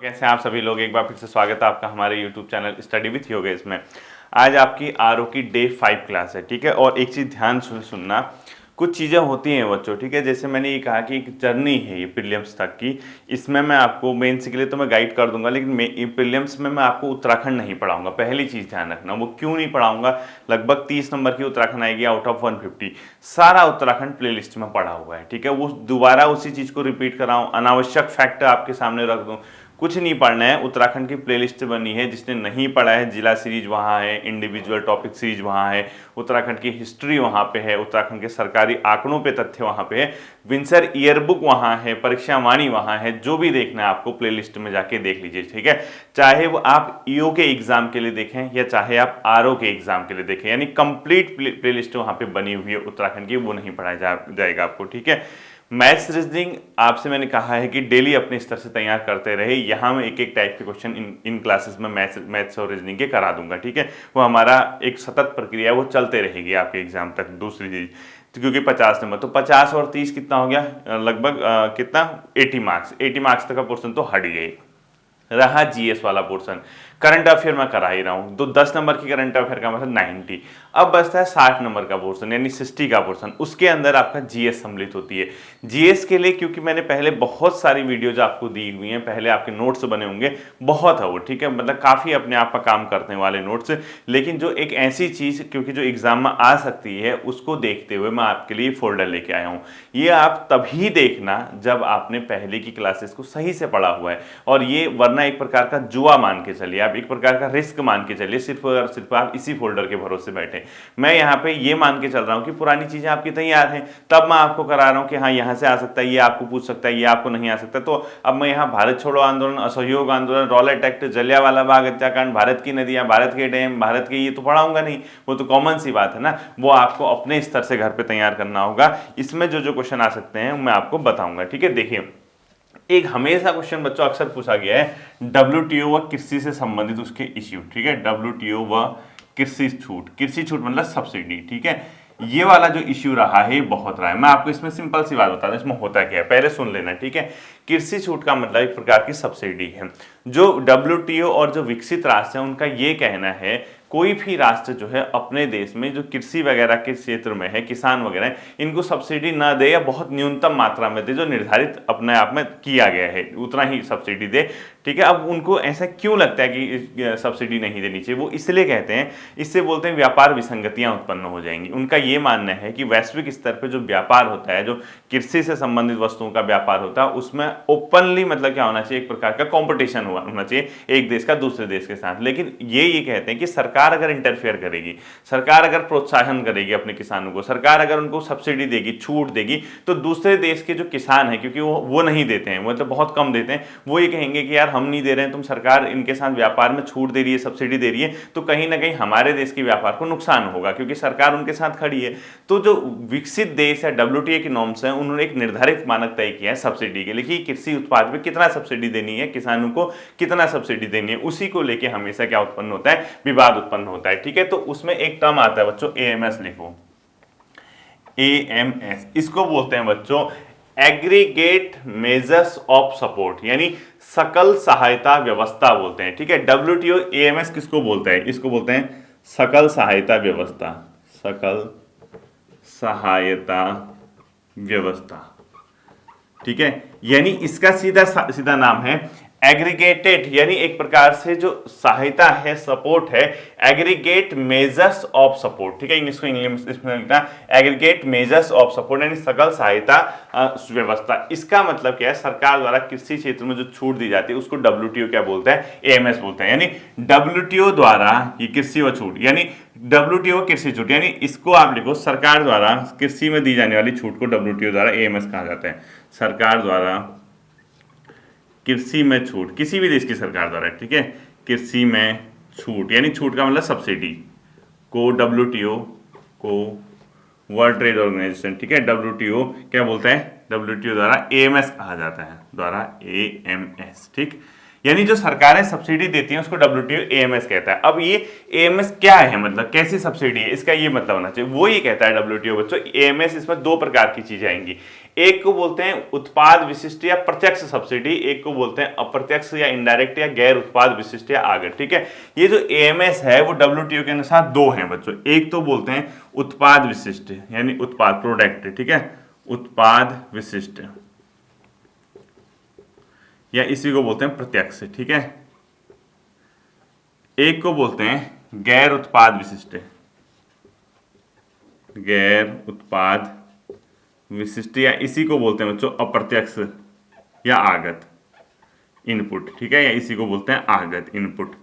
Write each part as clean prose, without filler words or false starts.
कैसे हैं आप सभी लोग। एक बार फिर से स्वागत है आपका हमारे YouTube channel study with Yogesh में। आज आपकी आरओ की डे 5 क्लास है, ठीक है। और एक चीज़ ध्यान से सुनना, कुछ चीज़ें होती हैं बच्चों, ठीक है। जैसे मैंने ये कहा कि एक जर्नी है ये प्रीलिम्स तक की, इसमें मैं आपको मेंस के लिए तो मैं गाइड कर दूंगा, लेकिन प्रीलिम्स में मैं आपको उत्तराखंड नहीं पढ़ाऊंगा। पहली चीज़ ध्यान रखना, वो क्यों नहीं पढ़ाऊंगा। लगभग 30 नंबर की उत्तराखंड आएगी आउट ऑफ 150। सारा उत्तराखंड प्लेलिस्ट में पढ़ा हुआ है, ठीक है। वो दोबारा उसी चीज़ को रिपीट कराऊँ, अनावश्यक फैक्ट आपके सामने रख दूँ, कुछ नहीं पढ़ना है। उत्तराखंड की प्लेलिस्ट बनी है, जिसने नहीं पढ़ा है जिला सीरीज वहाँ है, इंडिविजुअल टॉपिक सीरीज वहाँ है, उत्तराखंड की हिस्ट्री वहाँ पे है, उत्तराखंड के सरकारी आंकड़ों पे तथ्य वहाँ पे है, विंसर ईयरबुक वहाँ है, परीक्षा वाणी वहाँ है। जो भी देखना है आपको प्लेलिस्ट में जाके देख लीजिए, ठीक है। चाहे वो आप ईओ के एग्जाम के लिए देखें या चाहे आप आरओ के एग्जाम के लिए देखें, यानी कंप्लीट प्लेलिस्ट वहाँ पे बनी हुई है उत्तराखंड की, वो नहीं पढ़ाया जाएगा आपको, ठीक है। मैथ्स रीजनिंग आपसे मैंने कहा है कि डेली अपने स्तर से तैयार करते रहे। यहाँ मैं एक एक टाइप के क्वेश्चन इन क्लासेस में मैथ्स और रीजनिंग के करा दूंगा, ठीक है। वो हमारा एक सतत प्रक्रिया, वो चलते रहेगी आपके एग्जाम तक। दूसरी चीज, तो क्योंकि 50 नंबर, तो 50 और 30 कितना हो गया, लगभग कितना 80 मार्क्स। 80 मार्क्स तक का पोर्शन तो हट गए। रहा जीएस वाला पोर्शन, करंट अफेयर मैं करा ही रहा हूँ, तो 10 नंबर की करंट अफेयर का मतलब 90। अब बचता है 60 नंबर का पोर्शन, यानी 60 का पोर्शन। उसके अंदर आपका जीएस सम्मिलित होती है। जीएस के लिए क्योंकि मैंने पहले बहुत सारी वीडियोज आपको दी हुई हैं, पहले आपके नोट्स बने होंगे, बहुत है वो, ठीक है। मतलब काफ़ी अपने आप का काम करने वाले नोट्स। लेकिन जो एक ऐसी चीज़ क्योंकि जो एग्जाम में आ सकती है, उसको देखते हुए मैं आपके लिए फोल्डर लेके आया हूँ। ये आप तभी देखना जब आपने पहले की क्लासेस को सही से पढ़ा हुआ है। और ये वरना एक प्रकार का जुआ मान के चलिए, आप एक प्रकार का रिस्क मान के चलिए, सिर्फ और सिर्फ आप इसी फोल्डर के भरोसे बैठे। मैं यहाँ पे ये मान के चल रहा हूँ कि पुरानी चीजें आपकी तैयार हैं, तब मैं आपको करा रहा हूँ कि हाँ यहाँ से आ सकता है, ये आपको पूछ सकता है, ये आपको नहीं आ सकता। तो अब मैं यहाँ भारत छोड़ो आंदोलन, असहयोग आंदोलन, रॉलेट एक्ट, जलियांवाला बाग हत्याकांड, भारत की नदियां, भारत के डैम, भारत के, ये तो पढ़ाऊंगा नहीं। वो तो कॉमन सी बात है ना, वो आपको अपने स्तर से घर पे तैयार करना होगा। इसमें जो जो क्वेश्चन आ सकते हैं मैं आपको बताऊंगा, ठीक है। देखिए, एक हमेशा क्वेश्चन बच्चों अक्सर पूछा गया है, डब्ल्यूटीओ व कृषि से संबंधित उसके इश्यू, ठीक है। डब्ल्यूटीओ व कृषि छूट, कृषि छूट मतलब सब्सिडी, ठीक है। ये वाला जो इश्यू रहा है बहुत रहा है। मैं आपको इसमें सिंपल सी बात बता दूं, इसमें होता क्या है, पहले सुन लेना, ठीक है। कृषि छूट का मतलब एक प्रकार की सब्सिडी है। जो डब्ल्यूटीओ और जो विकसित राष्ट्र है, उनका ये कहना है, कोई भी राष्ट्र जो है अपने देश में जो कृषि वगैरह के क्षेत्र में है, किसान वगैरह है, इनको सब्सिडी ना दे या बहुत न्यूनतम मात्रा में दे, जो निर्धारित अपने आप में किया गया है उतना ही सब्सिडी दे, ठीक है। अब उनको ऐसा क्यों लगता है कि सब्सिडी नहीं देनी चाहिए, वो इसलिए कहते हैं, इससे बोलते हैं व्यापार विसंगतियां उत्पन्न हो जाएंगी। उनका ये मानना है कि वैश्विक स्तर पर जो व्यापार होता है, जो कृषि से संबंधित वस्तुओं का व्यापार होता है, उसमें ओपनली मतलब क्या होना चाहिए, एक प्रकार का कॉम्पिटिशन होना चाहिए एक देश का दूसरे देश के साथ। लेकिन ये कहते हैं कि सरकार अगर इंटरफेयर करेगी, सरकार अगर प्रोत्साहन करेगी अपने किसानों को, सरकार अगर उनको सब्सिडी देगी, छूट देगी, तो दूसरे देश के जो किसान हैं, क्योंकि वो नहीं देते हैं, मतलब बहुत कम देते हैं, वो ये कहेंगे कि यार हम नहीं दे रहे हैं, तुम सरकार इनके साथ व्यापार में छूट दे रही है, सब्सिडी दे रही है, तो कहीं ना कहीं हमारे देश के व्यापार को नुकसान होगा, क्योंकि सरकार उनके साथ खड़ी है। तो जो विकसित देश है, डब्ल्यूटीओ की नॉर्म्स हैं, उन्होंने एक निर्धारित मानक तय किया है सब्सिडी के लिए कि कृषि उत्पाद में कितना सब्सिडी देनी है, किसानों को कितना सब्सिडी देनी है। उसी को लेके हमेशा क्या उत्पन्न होता है, विवाद उत्पन्न होता है, ठीक है। तो उसमें एक टर्म आता है बच्चों, एएमएस लिखो, एएमएस, इसको बोलते हैं बच्चों एग्रीगेट मेजर्स ऑफ सपोर्ट, यानी सकल सहायता व्यवस्था बोलते हैं, ठीक है। डब्ल्यूटीओ एएमएस किसको बोलता है, इसको बोलते हैं सकल सहायता व्यवस्था, सकल सहायता व्यवस्था, ठीक है। यानी इसका सीधा सीधा नाम है एग्रीगेटेड, यानी एक प्रकार से जो सहायता है, सपोर्ट है, एग्रीगेट मेजर्स ऑफ सपोर्ट, ठीक है। इंग्लिश को इंग्लिश में लिखना एग्रीगेट मेजर्स ऑफ सपोर्ट, यानी सकल सहायता व्यवस्था। इसका मतलब क्या है, सरकार द्वारा कृषि क्षेत्र में जो छूट दी जाती है उसको डब्ल्यूटीओ क्या बोलता है, एएमएस बोलता है। यानी डब्ल्यूटीओ द्वारा ये कृषि व छूट, यानी डब्ल्यूटीओ कृषि छूट, यानी इसको आप लिखो, सरकार द्वारा कृषि में दी जाने वाली छूट को डब्ल्यूटीओ द्वारा एएमएस कहा जाता है। सरकार द्वारा कृषि में छूट, किसी भी देश की सरकार द्वारा, ठीक है, कृषि में छूट, यानी छूट का मतलब सब्सिडी, को डब्ल्यूटीओ को वर्ल्ड ट्रेड ऑर्गेनाइजेशन, ठीक है, डब्ल्यूटीओ क्या बोलता है, डब्ल्यूटीओ द्वारा एएमएस कहा जाता है, द्वारा एएमएस, ठीक। यानी जो सरकारें सब्सिडी देती हैं उसको WTO AMS कहता है। अब ये AMS क्या है, मतलब कैसी सब्सिडी है, इसका ये मतलब होना चाहिए। वो ये कहता है WTO बच्चों, AMS इसमें दो प्रकार की चीजें आएंगी। एक को बोलते हैं उत्पाद विशिष्ट या प्रत्यक्ष सब्सिडी, एक को बोलते हैं अप्रत्यक्ष या इनडायरेक्ट या गैर उत्पाद विशिष्ट या आगत। ठीक है, ये जो AMS है वो WTO के अनुसार दो हैं बच्चों। एक तो बोलते हैं उत्पाद विशिष्ट यानी उत्पाद प्रोडक्ट, ठीक है, उत्पाद विशिष्ट, या इसी को बोलते हैं प्रत्यक्ष। ठीक है, एक को बोलते हैं गैर उत्पाद विशिष्ट, गैर उत्पाद विशिष्ट, या इसी को बोलते हैं बच्चों अप्रत्यक्ष या आगत इनपुट। ठीक है, या इसी को बोलते हैं आगत इनपुट।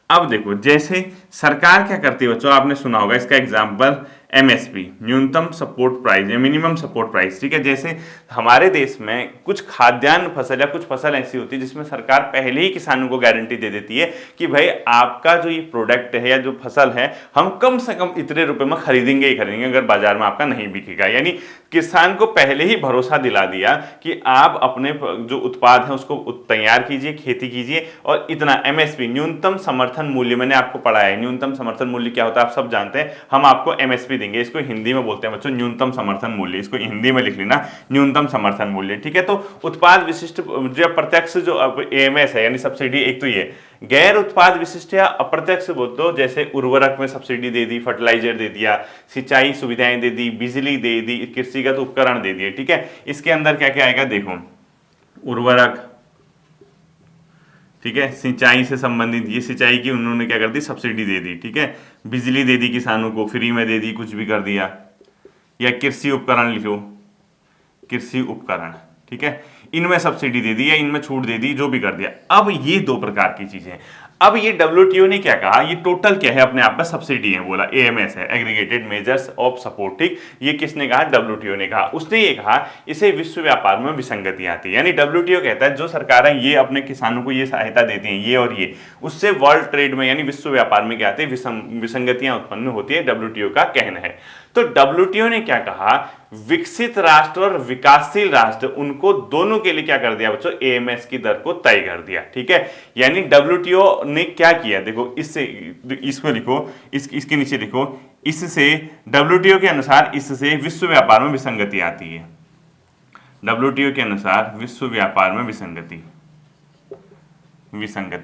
अब देखो, जैसे सरकार क्या करती है बच्चों, आपने सुना होगा इसका एग्जाम्पल MSP, न्यूनतम सपोर्ट प्राइस या मिनिमम सपोर्ट प्राइस। ठीक है, जैसे हमारे देश में कुछ खाद्यान्न फसल या कुछ फसल ऐसी होती है जिसमें सरकार पहले ही किसानों को गारंटी दे देती है कि भाई आपका जो ये प्रोडक्ट है या जो फसल है हम कम से कम इतने रुपए में खरीदेंगे ही खरीदेंगे अगर बाजार में आपका नहीं बिकेगा। यानी किसान को पहले ही भरोसा दिला दिया कि आप अपने जो उत्पाद है उसको तैयार कीजिए, खेती कीजिए, और इतना MSP न्यूनतम समर्थन मूल्य, मैंने आपको पढ़ाया है न्यूनतम समर्थन मूल्य क्या होता है, आप सब जानते हैं। हम आपको MSP देंगे, इसको हिंदी में बोलते हैं बच्चों न्यूनतम समर्थन मूल्य, इसको हिंदी में लिख लेना न्यूनतम समर्थन मूल्य। ठीक है, तो उत्पाद विशिष्ट जो प्रत्यक्ष जो AMS है यानी सब्सिडी, एक तो ये गैर उत्पाद विशिष्ट या अप्रत्यक्ष बोल दो, जैसे उर्वरक में सब्सिडी दे दी, फर्टिलाइजर दे दिया, सिंचाई सुविधाएं दे दी, बिजली दे दी, कृषिगत उपकरण दे दिए। ठीक है, इसके अंदर क्या क्या आएगा देखो, उर्वरक, ठीक है, सिंचाई से संबंधित ये सिंचाई की उन्होंने क्या कर दी, सब्सिडी दे दी। ठीक है, बिजली दे दी किसानों को फ्री में दे दी, कुछ भी कर दिया, या कृषि उपकरण लिखो, कृषि उपकरण। ठीक है, इनमें सब्सिडी दे दी या इनमें छूट दे दी, जो भी कर दिया। अब ये दो प्रकार की चीजें। अब ये WTO ने क्या कहा, ये टोटल क्या है अपने आप में, सब्सिडी है, बोला AMS है, एग्रीगेटेड मेजर्स ऑफ सपोर्ट। ठीक, ये किसने कहा, WTO ने कहा। उसने ये कहा इसे विश्व व्यापार में विसंगति आती है। यानी WTO कहता है जो सरकारें ये अपने किसानों को ये सहायता देती हैं ये और ये, उससे वर्ल्ड ट्रेड में यानी विश्व व्यापार में क्या आती है, विसंगतियां उत्पन्न होती है, WTO का कहना है। तो WTO ने क्या कहा, विकसित राष्ट्र और विकासशील राष्ट्र, उनको दोनों के लिए क्या कर दिया बच्चों, AMS की दर को तय कर दिया। ठीक है, यानी WTO ने क्या किया, देखो इससे, इसको लिखो, इसके नीचे लिखो, इससे WTO के अनुसार इससे विश्व व्यापार में विसंगति आती है। WTO के अनुसार विश्व व्यापार में विसंगति।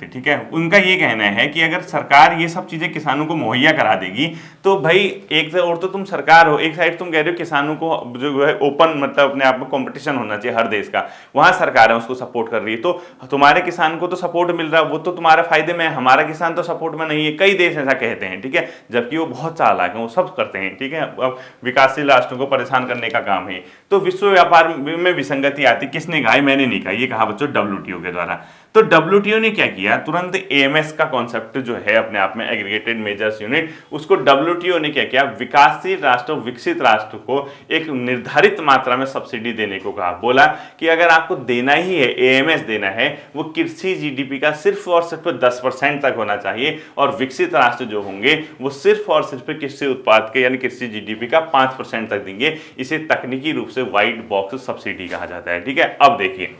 ठीक है, उनका ये कहना है कि अगर सरकार ये सब चीजें किसानों को मुहैया करा देगी तो भाई एक और तो तुम सरकार हो, एक साइड तुम कह रहे हो किसानों को जो है ओपन, मतलब अपने आप में कंपटीशन होना चाहिए हर देश का, वहां सरकार है उसको सपोर्ट कर रही है, तो तुम्हारे किसान को तो सपोर्ट मिल रहा है, वो तो तुम्हारे फायदे में है, हमारा किसान तो सपोर्ट में नहीं है। कई देश ऐसा कहते हैं। ठीक है, जबकि वो बहुत चालाक है, वो सब करते हैं। ठीक है, अब विकासशील राष्ट्रों को परेशान करने का काम है। तो विश्व व्यापार में विसंगति आती, किसने कहा, मैंने नहीं कहा, ये कहा बच्चों WTO के द्वारा। तो WTO ने क्या किया, तुरंत AMS का कॉन्सेप्ट जो है अपने आप में एग्रीगेटेड मेजर्स यूनिट, उसको WTO ने क्या किया, विकासशील राष्ट्र, विकसित राष्ट्र को एक निर्धारित मात्रा में सब्सिडी देने को कहा। बोला कि अगर आपको देना ही है, AMS देना है, वो कृषि GDP का सिर्फ और सिर्फ 10% तक होना चाहिए, और विकसित राष्ट्र जो होंगे वो सिर्फ और सिर्फ कृषि उत्पाद के यानी कृषि GDP का 5% तक देंगे। इसे तकनीकी रूप से व्हाइट बॉक्स सब्सिडी कहा जाता है। ठीक है, अब देखिए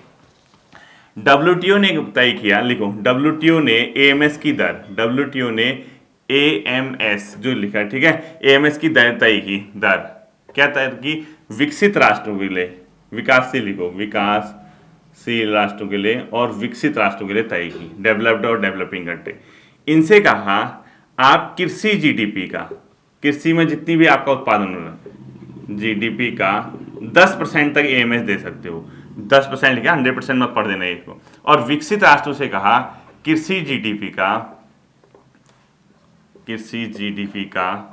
WTO ने तय किया, लिखो WTO ने AMS की दर, WTO ने AMS जो लिखा, ठीक है, AMS की दर तय की, दर क्या तय की, विकसित राष्ट्रों के लिए, विकासशील लिखो, विकासशील राष्ट्रों के लिए और विकसित राष्ट्रों के लिए तय की, डेवलप्ड और डेवलपिंग कंट्री। इनसे कहा आप कृषि GDP का, कृषि में जितनी भी आपका उत्पादन हो रहा GDP का 10% तक AMS दे सकते हो। 10% लिखा, 100% मत पढ़ देना इसको। और विकसित राष्ट्रों से कहा कृषि GDP का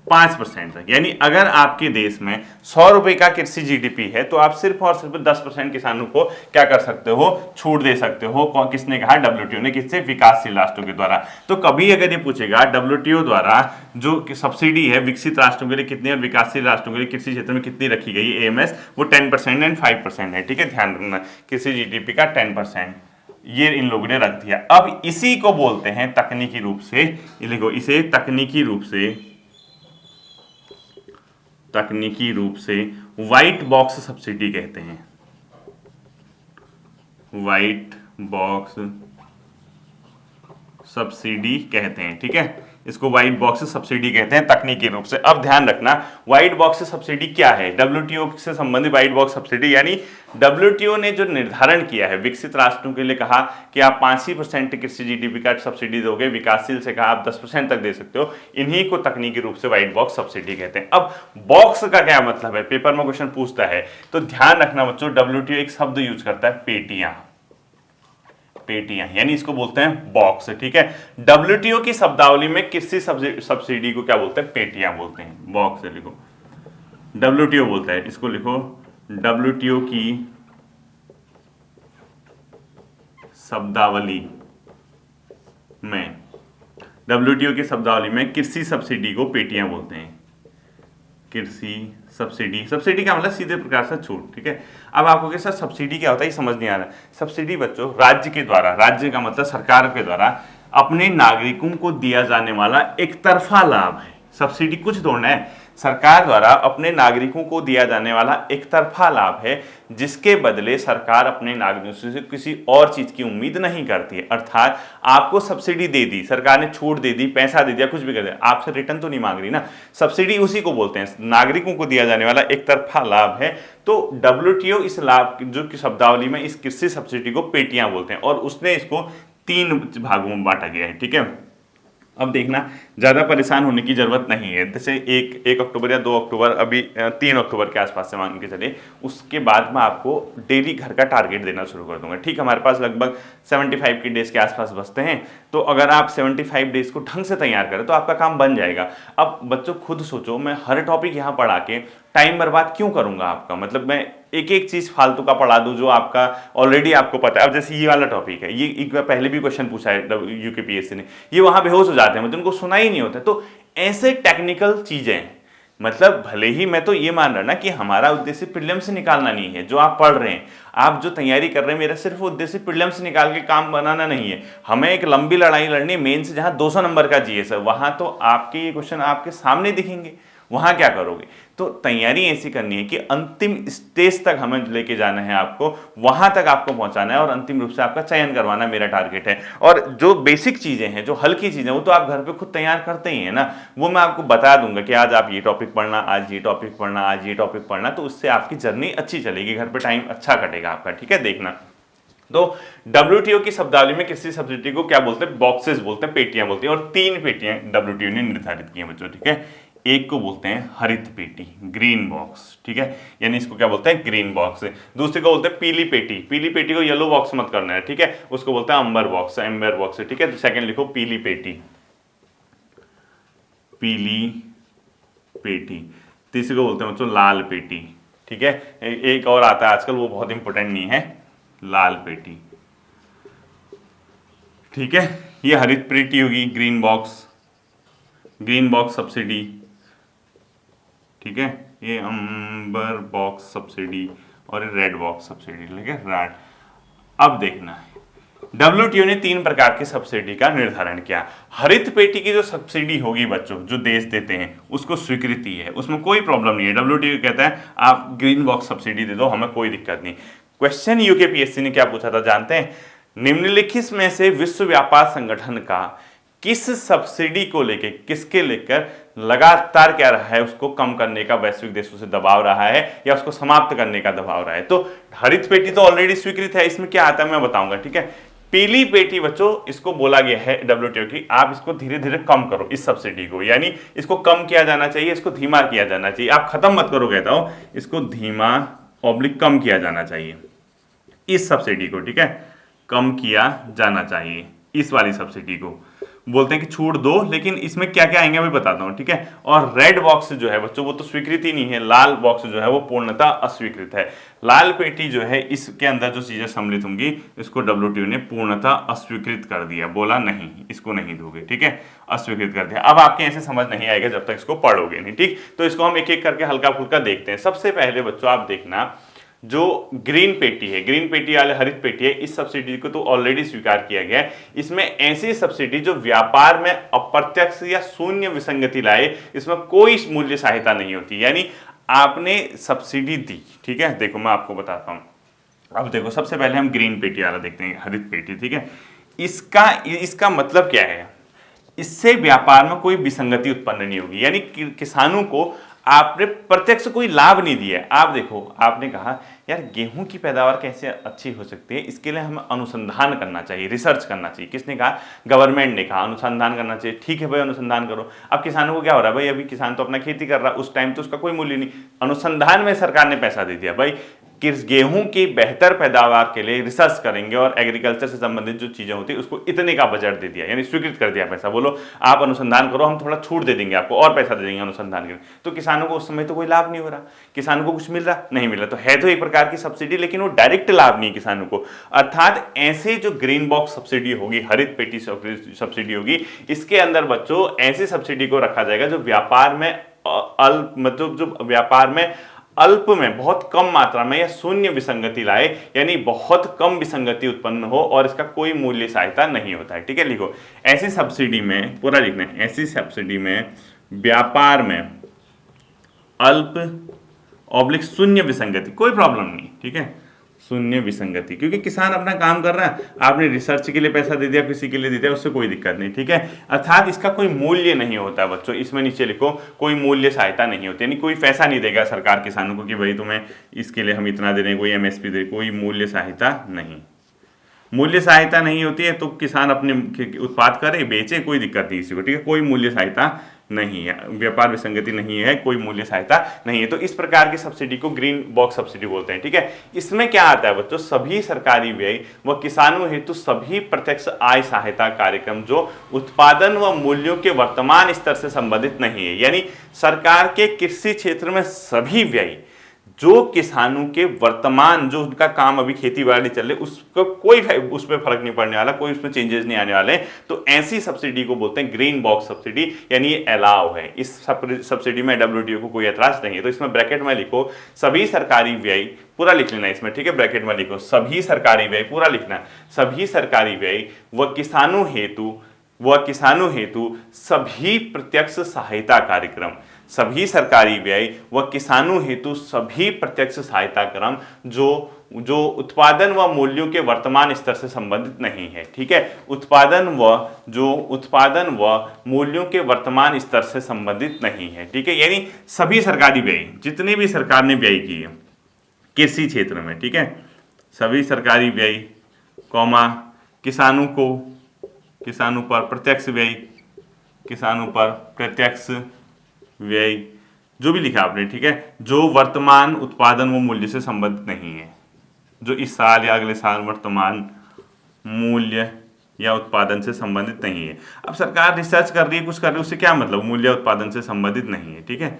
5% तक। यानी अगर आपके देश में 100 रुपए का कृषि GDP है तो आप सिर्फ और सिर्फ 10% किसानों को क्या कर सकते हो, छूट दे सकते हो। किसने कहा, WTO ने। किससे, विकासशील राष्ट्रों के द्वारा। तो कभी अगर ये पूछेगा WTO द्वारा जो सब्सिडी है विकसित राष्ट्रों के लिए कितनी और विकासशील राष्ट्रों के लिए कृषि क्षेत्र में कितनी रखी गई है AMS, वो 10% एंड 5% है। ठीक है, ध्यान रखना, कृषि GDP का 10% ये इन लोगों ने रख दिया। अब इसी को बोलते हैं तकनीकी रूप से, लिखो इसे तकनीकी रूप से व्हाइट बॉक्स सब्सिडी कहते हैं। व्हाइट बॉक्स सब्सिडी कहते हैं, ठीक है। इसको व्हाइट बॉक्स सब्सिडी कहते हैं तकनीकी रूप से। अब ध्यान रखना व्हाइट बॉक्स सब्सिडी क्या है। डब्ल्यूटीओ से संबंधित व्हाइट बॉक्स सब्सिडी यानी डब्ल्यूटीओ ने जो निर्धारण किया है, विकसित राष्ट्रों के लिए कहा कि आप 5% कृषि जीडीपी का सब्सिडी दोगे, विकासशील से कहा आप 10% तक दे सकते हो, इन्हीं को तकनीकी रूप से व्हाइट बॉक्स सब्सिडी कहते हैं। अब बॉक्स का क्या मतलब है, पेपर में क्वेश्चन पूछता है, तो ध्यान रखना बच्चों, डब्ल्यूटीओ एक शब्द यूज करता है पेटियां, पेटियां यानी इसको बोलते हैं बॉक्स, ठीक है। डब्ल्यूटीओ की शब्दावली में कृषि सब्सिडी को क्या बोलते हैं, पेटियां बोलते हैं। बॉक्स से लिखो, डब्ल्यूटीओ बोलता है, इसको लिखो डब्ल्यूटीओ की शब्दावली में, डब्ल्यूटीओ की शब्दावली में कृषि सब्सिडी को पेटियां बोलते हैं। कृषि सब्सिडी, सब्सिडी का मतलब सीधे प्रकार से छूट, ठीक है। अब आपको क्या सर सब्सिडी क्या होता है ये समझ नहीं आ रहा। सब्सिडी बच्चों राज्य के द्वारा, राज्य का मतलब सरकार के द्वारा अपने नागरिकों को दिया जाने वाला एक तरफा लाभ है। सब्सिडी कुछ थोड़ा है, सरकार द्वारा अपने नागरिकों को दिया जाने वाला एक तरफा लाभ है, जिसके बदले सरकार अपने नागरिकों से किसी और चीज की उम्मीद नहीं करती है। अर्थात आपको सब्सिडी दे दी सरकार ने, छूट दे दी, पैसा दे दिया, कुछ भी कर दिया, आपसे रिटर्न तो नहीं मांग रही ना। सब्सिडी उसी को बोलते हैं, नागरिकों को दिया जाने वाला एक तरफा लाभ है। तो डब्ल्यूटीओ इस लाभ जो की शब्दावली में इस कृषि सब्सिडी को पेटियां बोलते हैं, और उसने इसको 3 भागों में बांटा गया है, ठीक है। अब देखना ज़्यादा परेशान होने की जरूरत नहीं है। जैसे 1 अक्टूबर या 2 अक्टूबर, अभी 3 अक्टूबर के आसपास से मान के चले, उसके बाद मैं आपको डेली घर का टारगेट देना शुरू कर दूंगा, ठीक। हमारे पास लगभग 75 की डेज के आसपास बचते हैं, तो अगर आप 75 डेज को ढंग से तैयार करें तो आपका काम बन जाएगा। अब बच्चों खुद सोचो, मैं हर टॉपिक यहाँ पढ़ा के टाइम बर्बाद क्यों करूंगा आपका, मतलब मैं एक एक चीज फालतू का पढ़ा दूं जो आपका ऑलरेडी आपको पता है। अब जैसे ये वाला टॉपिक है, ये एक बार पहले भी क्वेश्चन पूछा है यूकेपीएससी ने, ये वहां बेहोश हो जाते हैं, मतलब उनको सुना ही नहीं होता। तो ऐसे टेक्निकल चीजें, मतलब भले ही मैं तो ये मान रहा ना कि हमारा उद्देश्य प्रीलिम्स से निकालना नहीं है, जो आप पढ़ रहे हैं, आप जो तैयारी कर रहे हैं, मेरा सिर्फ उद्देश्य प्रीलिम्स से निकाल के काम बनाना नहीं है। हमें एक लंबी लड़ाई लड़नी है मेन से, जहां 200 नंबर का जीएस है, वहां तो आपके ये क्वेश्चन आपके सामने दिखेंगे, वहां क्या करोगे। तो तैयारी ऐसी करनी है कि अंतिम स्टेज तक हमें लेके जाना है, आपको वहां तक आपको पहुंचाना है और अंतिम रूप से आपका चयन करवाना मेरा टारगेट है। और जो बेसिक चीजें हैं, जो हल्की चीजें, वो तो आप घर पे खुद तैयार करते ही है ना, वो मैं आपको बता दूंगा कि आज आप ये टॉपिक पढ़ना, आज ये टॉपिक पढ़ना, आज ये टॉपिक पढ़ना, तो उससे आपकी जर्नी अच्छी चलेगी, घर पे टाइम अच्छा कटेगा आपका, ठीक है। देखना, तो डब्ल्यूटीओ की शब्दावली में कृषि सब्सिडी को क्या बोलते हैं, बॉक्सेस बोलते हैं, पेटियां बोलते हैं, और 3 पेटियां डब्ल्यूटीओ ने निर्धारित की हैं बच्चों, ठीक है। एक को बोलते हैं हरित पेटी, ग्रीन बॉक्स, ठीक है, यानी इसको क्या बोलते हैं, ग्रीन बॉक्स। दूसरे को बोलते हैं पीली पेटी, पीली पेटी को येलो बॉक्स मत करना है, ठीक है, उसको बोलते हैं अंबर बॉक्स, एम्बर बॉक्स, ठीक है। तो सेकंड लिखो पीली पेटी, पीली पेटी। तीसरे को बोलते हैं बच्चों लाल पेटी, ठीक है। एक और आता है आजकल, वो बहुत इंपॉर्टेंट नहीं है, लाल पेटी, ठीक है। ये हरित पेटी होगी, green box, green box subsidy, ठीक है। ये अंबर बॉक्स सब्सिडी और रेड बॉक्स सब्सिडी, ठीक है, रेड। अब देखना है, डब्ल्यूटीओ ने 3 प्रकार की सब्सिडी का निर्धारण किया। हरित पेटी की जो सब्सिडी होगी बच्चों, जो देश देते हैं, उसको स्वीकृति है, उसमें कोई प्रॉब्लम नहीं है। डब्ल्यूटीओ कहता है आप ग्रीन बॉक्स सब्सिडी दे दो, हमें कोई दिक्कत नहीं। क्वेश्चन यूकेपीएससी ने क्या पूछा था जानते हैं, निम्नलिखित में से विश्व व्यापार संगठन का किस सब्सिडी को लेकर, किसके लेकर लगातार क्या रहा है, उसको कम करने का वैश्विक देशों से दबाव रहा है, या उसको समाप्त करने का दबाव रहा है। तो हरित पेटी तो ऑलरेडी स्वीकृत है, इसमें क्या आता है मैं बताऊंगा, ठीक है। पीली पेटी बच्चों, इसको बोला गया है डब्ल्यूटीओ की, आप इसको धीरे धीरे कम करो, इस सब्सिडी को, यानी इसको कम किया जाना चाहिए, इसको धीमा किया जाना चाहिए, आप खत्म मत करो, कहता हूं इसको धीमा ऑब्लिक कम किया जाना चाहिए, इस सब्सिडी को, ठीक है, कम किया जाना चाहिए, इस वाली सब्सिडी को बोलते हैं कि छूट दो, लेकिन इसमें क्या क्या आएंगे मैं बताता हूं, ठीक है। और रेड बॉक्स जो है बच्चों, वो तो स्वीकृति नहीं है, लाल बॉक्स जो है वो पूर्णतः अस्वीकृत है। लाल पेटी जो है, इसके अंदर जो चीजें सम्मिलित होंगी, इसको डब्ल्यूटीओ ने पूर्णतः अस्वीकृत कर दिया, बोला नहीं, इसको नहीं दोगे, ठीक है, अस्वीकृत कर दिया। अब आपके ऐसे समझ नहीं आएगा जब तक इसको पढ़ोगे नहीं, ठीक। तो इसको हम एक एक करके हल्का फुल्का देखते हैं। सबसे पहले बच्चों आप देखना, जो ग्रीन पेटी है, ग्रीन पेटी वाले हरित पेटी है, इस सब्सिडी को तो ऑलरेडी स्वीकार किया गया है। इसमें ऐसी सब्सिडी जो व्यापार में अप्रत्यक्ष या शून्य विसंगति लाए, इसमें कोई मूल्य सहायता नहीं होती, यानी आपने सब्सिडी दी, ठीक है। देखो मैं आपको बताता हूं, अब देखो सबसे पहले हम ग्रीन पेटी वाला देखते हैं, हरित पेटी, ठीक है। इसका इसका मतलब क्या है? इससे व्यापार में कोई विसंगति उत्पन्न नहीं होगी, यानी किसानों को आपने प्रत्यक्ष कोई लाभ नहीं दिया है। आप देखो, आपने कहा यार गेहूं की पैदावार कैसे अच्छी हो सकती है, इसके लिए हमें अनुसंधान करना चाहिए, रिसर्च करना चाहिए। किसने कहा? गवर्नमेंट ने कहा अनुसंधान करना चाहिए। ठीक है भाई, अनुसंधान करो। अब किसानों को क्या हो रहा है भाई, अभी किसान तो अपना खेती कर रहा है, उस टाइम तो उसका कोई मूल्य नहीं, अनुसंधान में सरकार ने पैसा दे दिया भाई कि गेहूं की बेहतर पैदावार के लिए रिसर्च करेंगे और एग्रीकल्चर से संबंधित जो चीजें होती है उसको इतने का बजट दे दिया, यानी स्वीकृत कर दिया पैसा। बोलो आप अनुसंधान करो, हम थोड़ा छूट दे देंगे आपको और पैसा दे देंगे अनुसंधान के लिए। तो किसानों को उस समय तो कोई लाभ नहीं हो रहा, किसानों को कुछ मिल रहा नहीं, मिल रहा। तो है तो एक प्रकार की सब्सिडी, लेकिन वो डायरेक्ट लाभ नहीं किसानों को। अर्थात ऐसे जो ग्रीन बॉक्स सब्सिडी होगी, हरित पेटी सब्सिडी होगी, इसके अंदर बच्चों ऐसी सब्सिडी को रखा जाएगा जो व्यापार में मतलब जो व्यापार में अल्प में बहुत कम मात्रा में या शून्य विसंगति लाए, यानी बहुत कम विसंगति उत्पन्न हो और इसका कोई मूल्य सहायता नहीं होता है। ठीक है, लिखो ऐसी सब्सिडी में, पूरा लिखना है, ऐसी सब्सिडी में व्यापार में अल्प ऑब्लिक शून्य विसंगति, कोई प्रॉब्लम नहीं। ठीक है, शून्य विसंगति, क्योंकि किसान अपना काम कर रहा है, आपने रिसर्च के लिए पैसा दे दिया, किसी के लिए दे दिया, उससे कोई दिक्कत नहीं। ठीक है, अर्थात इसका कोई मूल्य नहीं होता बच्चों, इसमें नीचे लिखो कोई मूल्य सहायता नहीं होती, यानी कोई पैसा नहीं देगा सरकार किसानों को कि भाई तुम्हें इसके लिए हम इतना दे रहे हैं, कोई एमएसपी दे, कोई मूल्य सहायता नहीं। मूल्य सहायता नहीं होती है तो किसान अपने उत्पाद करे, बेचे, कोई दिक्कत नहीं किसी को। ठीक है, कोई मूल्य सहायता नहीं है, व्यापार विसंगति नहीं है, कोई मूल्य सहायता नहीं है। तो इस प्रकार की सब्सिडी को ग्रीन बॉक्स सब्सिडी बोलते हैं। ठीक है, इसमें क्या आता है बच्चों? सभी सरकारी व्यय व किसानों हेतु सभी प्रत्यक्ष आय सहायता कार्यक्रम जो उत्पादन व मूल्यों के वर्तमान स्तर से संबंधित नहीं है, यानी सरकार के कृषि क्षेत्र में सभी व्यय जो किसानों के वर्तमान जो उनका काम अभी खेती बाड़ी चल रही उसको कोई उस पर फर्क नहीं पड़ने वाला, कोई उसमें चेंजेस नहीं आने वाले, तो ऐसी सब्सिडी को बोलते हैं ग्रीन बॉक्स सब्सिडी, यानी ये अलाउ है। इस सब्सिडी में डब्ल्यूटीओ को कोई ऐतराज नहीं है। तो इसमें ब्रैकेट में लिखो सभी सरकारी व्यय, पूरा लिख लेना इसमें। ठीक है, ब्रैकेट में लिखो सभी सरकारी व्यय, पूरा लिखना, सभी सरकारी व्यय व किसानों हेतु सभी प्रत्यक्ष सहायता कार्यक्रम, सभी सरकारी व्यय व किसानों हेतु सभी प्रत्यक्ष सहायता क्रम जो उत्पादन व मूल्यों के वर्तमान स्तर से संबंधित नहीं है। ठीक है, उत्पादन व मूल्यों के वर्तमान स्तर से संबंधित नहीं है। ठीक है, यानी सभी सरकारी व्यय जितने भी सरकार ने व्यय किए कृषि क्षेत्र में, ठीक है, सभी सरकारी व्यय कौमा किसानों पर प्रत्यक्ष व्यय, किसानों पर प्रत्यक्ष व्यय जो भी लिखा आपने, ठीक है, जो वर्तमान उत्पादन व मूल्य से संबंधित नहीं है, जो इस साल या अगले साल वर्तमान मूल्य या उत्पादन से संबंधित नहीं है। अब सरकार रिसर्च कर रही है, कुछ कर रही है, उससे क्या मतलब? मूल्य उत्पादन से संबंधित नहीं है। ठीक है,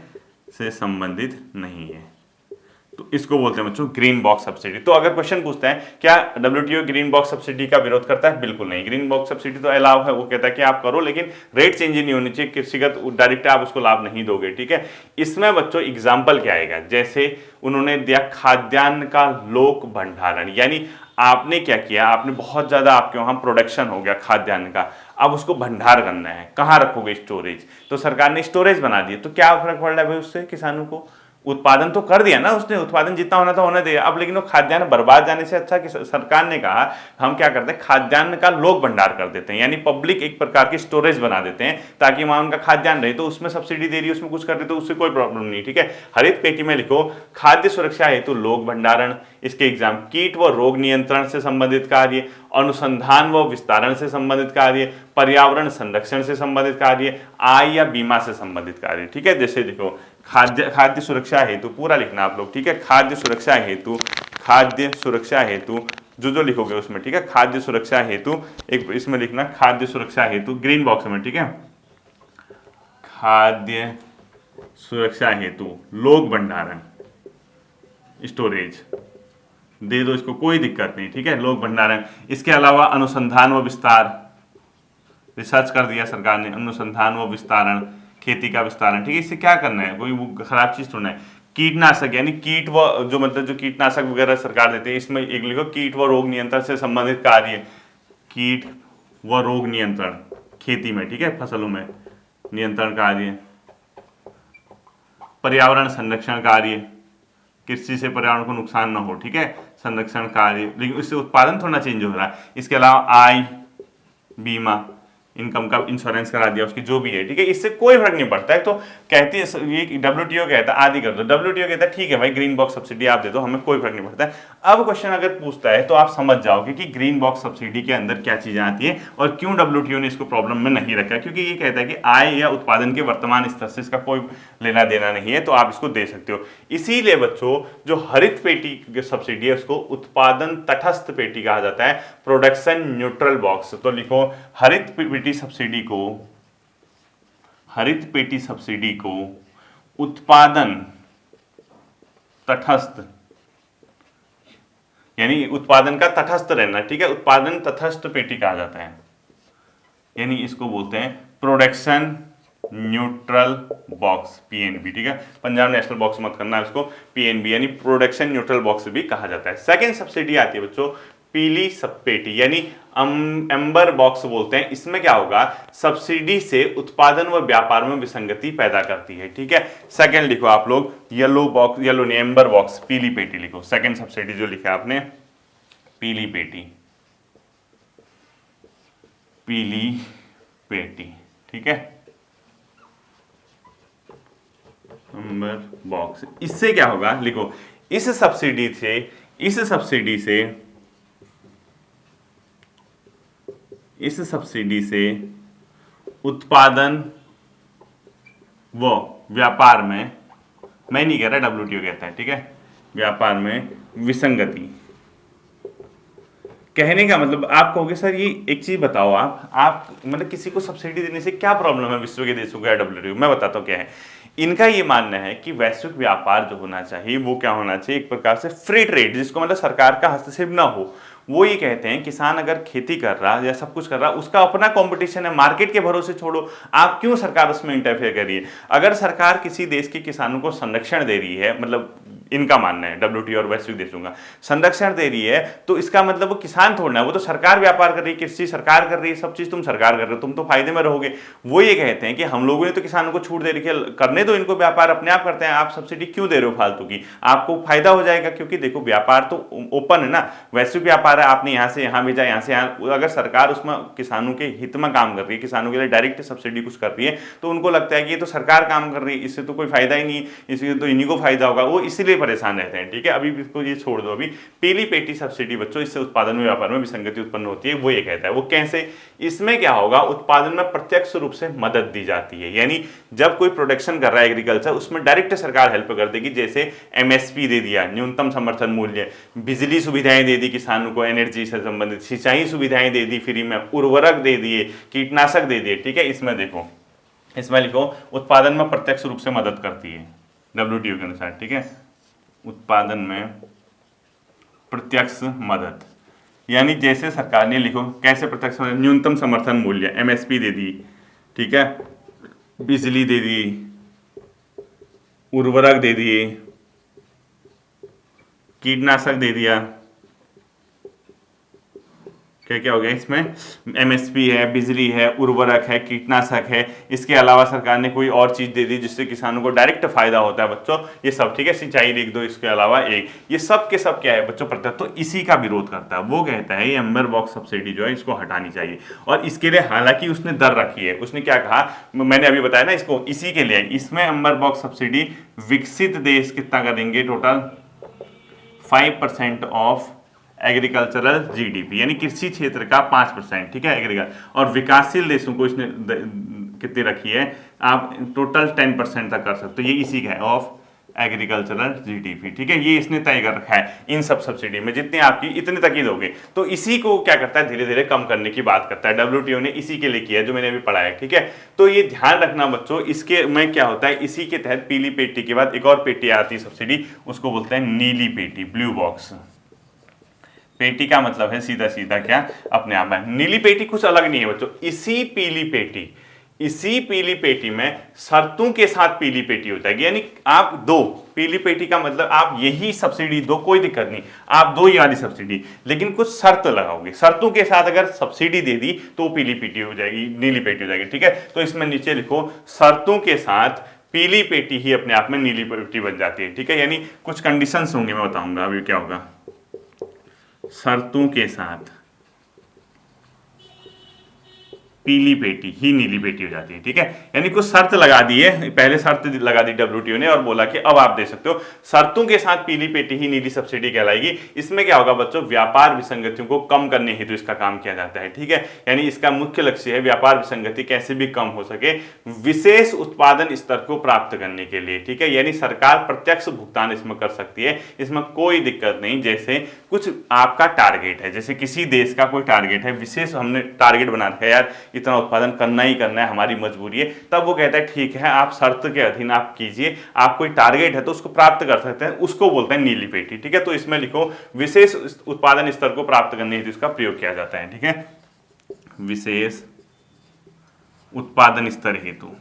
से संबंधित नहीं है, तो इसको बोलते हैं बच्चों ग्रीन बॉक्स सब्सिडी। तो अगर क्वेश्चन पूछता है क्या डब्ल्यूटीओ ग्रीन बॉक्स सब्सिडी का विरोध करता है? बिल्कुल नहीं, ग्रीन बॉक्स सब्सिडी तो अलाउ है, वो कहता है कि आप करो, लेकिन रेट चेंज नहीं होनी चाहिए, कृषिगत डायरेक्ट आप उसको लाभ नहीं दोगे। ठीक है, इसमें बच्चों एग्जाम्पल क्या आएगा? जैसे उन्होंने दिया खाद्यान्न का लोक भंडारण, यानी आपने क्या किया, आपने बहुत ज्यादा आपके वहां प्रोडक्शन हो गया खाद्यान्न का, अब उसको भंडार करना है, कहाँ रखोगे? स्टोरेज। तो सरकार ने स्टोरेज बना दिए, तो क्या फर्क पड़ रहा है भाई उससे किसानों को? उत्पादन तो कर दिया ना उसने, उत्पादन जितना होना था होने दिया। अब लेकिन वो खाद्यान्न बर्बाद जाने से अच्छा कि सरकार ने कहा हम क्या करते हैं, खाद्यान्न का लोक भंडार कर देते हैं, यानी पब्लिक एक प्रकार की स्टोरेज बना देते हैं ताकि वहां उनका खाद्यान्न रहे। तो उसमें सब्सिडी दे रही है, उसमें कुछ कर रही है, तो उससे कोई प्रॉब्लम नहीं। ठीक है, हरित पेटी में लिखो खाद्य सुरक्षा हेतु लोक भंडारण, इसके एग्जाम कीट व रोग नियंत्रण से संबंधित कार्य, अनुसंधान व विस्तारण से संबंधित कार्य, पर्यावरण संरक्षण से संबंधित कार्य, आय या बीमा से संबंधित कार्य। ठीक है, जैसे देखो खाद्य सुरक्षा हेतु, पूरा लिखना आप लोग। ठीक है, खाद्य सुरक्षा हेतु जो लिखोगे उसमें, ठीक है, खाद्य सुरक्षा हेतु एक इसमें लिखना, खाद्य सुरक्षा हेतु ग्रीन बॉक्स में। ठीक है, खाद्य सुरक्षा हेतु लोक भंडारण स्टोरेज दे दो इसको, कोई दिक्कत नहीं। ठीक है, लोक भंडारण। इसके अलावा अनुसंधान व विस्तार, रिसर्च कर दिया सरकार ने, अनुसंधान व विस्तारण, खेती का विस्तारण। ठीक है, इससे क्या करना है, कोई खराब चीज थोड़ा है। कीटनाशक, यानी कीट व जो मतलब जो कीटनाशक वगैरह सरकार देती है, इसमें एक लिखो कीट व रोग नियंत्रण से संबंधित कार्य, कीट व रोग नियंत्रण खेती में, ठीक है, फसलों में नियंत्रण कार्य, पर्यावरण संरक्षण कार्य, कृषि से पर्यावरण को नुकसान न हो, ठीक है, संरक्षण कार्य, लेकिन इससे उत्पादन थोड़ा चेंज हो रहा है। इसके अलावा आय बीमा, इनकम का इंश्योरेंस करा दिया उसकी, जो भी है, ठीक है, इससे कोई फर्क नहीं पड़ता है। तो कहती है ये WTO कहता है आदि कर दो, WTO कहता है ठीक है भाई ग्रीन बॉक्स सब्सिडी आप दे दो, हमें कोई फर्क नहीं पड़ता है। अब क्वेश्चन अगर पूछता है तो आप समझ जाओगे कि ग्रीन बॉक्स सब्सिडी के अंदर क्या चीजें आती है और क्यों WTO ने इसको प्रॉब्लम में नहीं रखा, क्योंकि ये कहता है कि आय या उत्पादन के वर्तमान स्तर से इसका कोई लेना देना नहीं है, तो आप इसको दे सकते हो। इसीलिए बच्चों जो हरित पेटी सब्सिडी है उसको उत्पादन तटस्थ पेटी कहा जाता है, प्रोडक्शन न्यूट्रल बॉक्स। तो लिखो हरित पेटी सब्सिडी को उत्पादन तटस्थ, यानी उत्पादन का तटस्थ रहना, ठीक है, उत्पादन तटस्थ पेटी कहा जाता है, यानी इसको बोलते हैं प्रोडक्शन न्यूट्रल बॉक्स, PNB, ठीक है, पंजाब नेशनल बॉक्स मत करना, इसको PNB यानी प्रोडक्शन न्यूट्रल बॉक्स भी कहा जाता है। सेकंड सब्सिडी आती है बच्चों पीली सब पेटी, यानी एम्बर बॉक्स बोलते हैं। इसमें क्या होगा, सब्सिडी से उत्पादन व व्यापार में विसंगति पैदा करती है, ठीक है। सेकंड लिखो आप लोग येलो बॉक्स, येलो नहीं एम्बर बॉक्स, पीली पेटी लिखो। सेकंड सब्सिडी जो लिखा आपने पीली पेटी, पीली पेटी, ठीक है, एम्बर बॉक्स। इससे क्या होगा लिखो, इस सब्सिडी से उत्पादन व व्यापार में, मैं नहीं कह रहा WTO कहता है, ठीक है, व्यापार में विसंगति। कहने का मतलब आप कहोगे सर ये एक चीज बताओ, आप मतलब किसी को सब्सिडी देने से क्या प्रॉब्लम है विश्व के देशों का WTO, मैं बताता हूँ क्या है। इनका ये मानना है कि वैश्विक व्यापार जो होना चाहिए वो क्या होना चाहिए, एक प्रकार से फ्री ट्रेड, जिसको मतलब सरकार का हस्तक्षेप ना हो। वो ये कहते हैं किसान अगर खेती कर रहा या सब कुछ कर रहा, उसका अपना कंपटीशन है, मार्केट के भरोसे छोड़ो, आप क्यों सरकार उसमें इंटरफेयर करिए। अगर सरकार किसी देश के किसानों को संरक्षण दे रही है, मतलब इनका मानना है WTO और वैश्विक देशों का संरक्षण दे रही है, तो इसका मतलब वो किसान थोड़ा है, वो तो सरकार व्यापार कर रही है, कृषि सरकार कर रही है, सब चीज तुम सरकार कर रहे हो, तुम तो फायदे में रहोगे। वो ये कहते हैं कि हम लोगों ने तो किसानों को छूट दे रही है, करने दो इनको, व्यापार अपने आप करते हैं, आप सब्सिडी क्यों दे रहे हो फालतू की, आपको फायदा हो जाएगा। क्योंकि देखो व्यापार तो ओपन है ना, वैश्विक व्यापार है, आपने यहाँ से यहाँ भेजा, यहाँ से यहाँ, अगर सरकार उसमें किसानों के हित में काम कर रही है, किसानों के लिए डायरेक्ट सब्सिडी कुछ कर रही है, तो उनको लगता है कि ये तो सरकार काम कर रही है, इससे तो कोई फायदा ही नहीं, इससे तो इन्हीं को फायदा होगा, वो इसीलिए परेशान रहते हैं, ठीक है। अभी इसको ये छोड़ दो। अभी पीली पेटी सब्सिडी बच्चों, इससे उत्पादन में व्यापार में विसंगति उत्पन्न होती है, वो ये कहता है। वो कैसे, इसमें क्या होगा, उत्पादन में प्रत्यक्ष रूप से मदद दी जाती है, यानी जब कोई प्रोडक्शन कर रहा है एग्रीकल्चर, उसमें डायरेक्ट सरकार हेल्प कर देगी, जैसे MSP दे दिया, न्यूनतम समर्थन मूल्य, बिजली सुविधाएं दे दी किसानों को, एनर्जी से संबंधित सिंचाई सुविधाएं दे दी फ्री में, उर्वरक दे दिए, कीटनाशक दे दिए, ठीक है। इसमें देखो, इसमें लिखो उत्पादन में प्रत्यक्ष रूप से मदद करती है WTO के अनुसार, ठीक है, उत्पादन में प्रत्यक्ष मदद, यानी जैसे सरकार ने, लिखो कैसे प्रत्यक्ष मदद, न्यूनतम समर्थन मूल्य MSP दे दी, ठीक है, बिजली दे दी, उर्वरक दे दिए, कीटनाशक दे दिया, क्या क्या हो गया इसमें, MSP है, बिजली है, उर्वरक है, कीटनाशक है, इसके अलावा सरकार ने कोई और चीज दे दी जिससे किसानों को डायरेक्ट फायदा होता है बच्चों, ये सब, ठीक है, सिंचाई लिख दो, इसके अलावा एक, ये सब के सब क्या है बच्चों प्रत्यक्ष, तो इसी का विरोध करता है। वो कहता है ये एम्बर बॉक्स सब्सिडी जो है इसको हटानी चाहिए, और इसके लिए हालांकि उसने दर रखी है, उसने क्या कहा, मैंने अभी बताया ना इसको, इसी के लिए इसमें एम्बर बॉक्स सब्सिडी विकसित देश कितना करेंगे, टोटल 5% ऑफ एग्रीकल्चरल GDP, यानी कृषि क्षेत्र का 5%, ठीक है, एग्रीकल्चर, और विकासशील देशों को इसने कितनी रखी है, आप टोटल 10% तक कर सकते हो, ये इसी का है, ऑफ एग्रीकल्चरल GDP, ठीक है, ये इसने तय कर रखा है इन सब सब्सिडी में, जितने आपकी इतने तक ही दोगे। तो इसी को क्या करता है, धीरे धीरे कम करने की बात करता है, WTO ने इसी के लिए किया है, जो मैंने अभी पढ़ा है, ठीक है। तो ये ध्यान रखना बच्चों, इसके में क्या होता है, इसी के तहत पीली पेटी के बाद एक और पेटी आती है सब्सिडी, उसको बोलते हैं नीली पेटी, ब्लू बॉक्स। पेटी का मतलब है सीधा सीधा क्या, अपने आप में। नीली पेटी कुछ अलग नहीं है बच्चों, इसी पीली पेटी में शर्तों के साथ पीली पेटी हो जाएगी, यानी आप दो, पीली पेटी का मतलब आप यही सब्सिडी दो, कोई दिक्कत नहीं, आप दो ये वाली सब्सिडी, लेकिन कुछ शर्त लगाओगे, शर्तों के साथ अगर सब्सिडी दे दी तो पीली पेटी हो जाएगी, नीली पेटी हो जाएगी, ठीक है। तो इसमें नीचे लिखो शर्तों के साथ पीली पेटी ही अपने आप में नीली पेटी बन जाती है, ठीक है, यानी कुछ कंडीशंस होंगे, मैं बताऊंगा अभी क्या होगा। शर्तों के साथ पीली पेटी ही नीली पेटी हो जाती है। ठीक है, यानी कुछ शर्त लगा दी है, पहले शर्त लगा दी WTO ने और बोला कि अब आप दे सकते हो, शर्तों के साथ पीली पेटी ही नीली सब्सिडी कहलाएगी। इसमें क्या होगा बच्चों, व्यापार विसंगतियों को कम करने हेतु इसका काम किया जाता है। ठीक है, यानी इसका मुख्य लक्ष्य है व्यापार विसंगति कैसे भी कम हो सके विशेष उत्पादन स्तर को प्राप्त करने के लिए। ठीक है, यानी सरकार प्रत्यक्ष भुगतान इसमें कर सकती है, इसमें कोई दिक्कत नहीं। जैसे कुछ आपका टारगेट है, जैसे किसी देश का कोई टारगेट है, विशेष हमने टारगेट बना रखा है, यार इतना उत्पादन करना ही करना है, हमारी मजबूरी है, तब वो कहता है ठीक है आप शर्त के अधीन आप कीजिए, आप कोई टारगेट है तो उसको प्राप्त कर सकते हैं, उसको बोलते हैं नीली पेटी। ठीक है, तो इसमें लिखो विशेष उत्पादन स्तर को प्राप्त करने हेतु इसका प्रयोग किया जाता है। ठीक है, विशेष उत्पादन स्तर हेतु,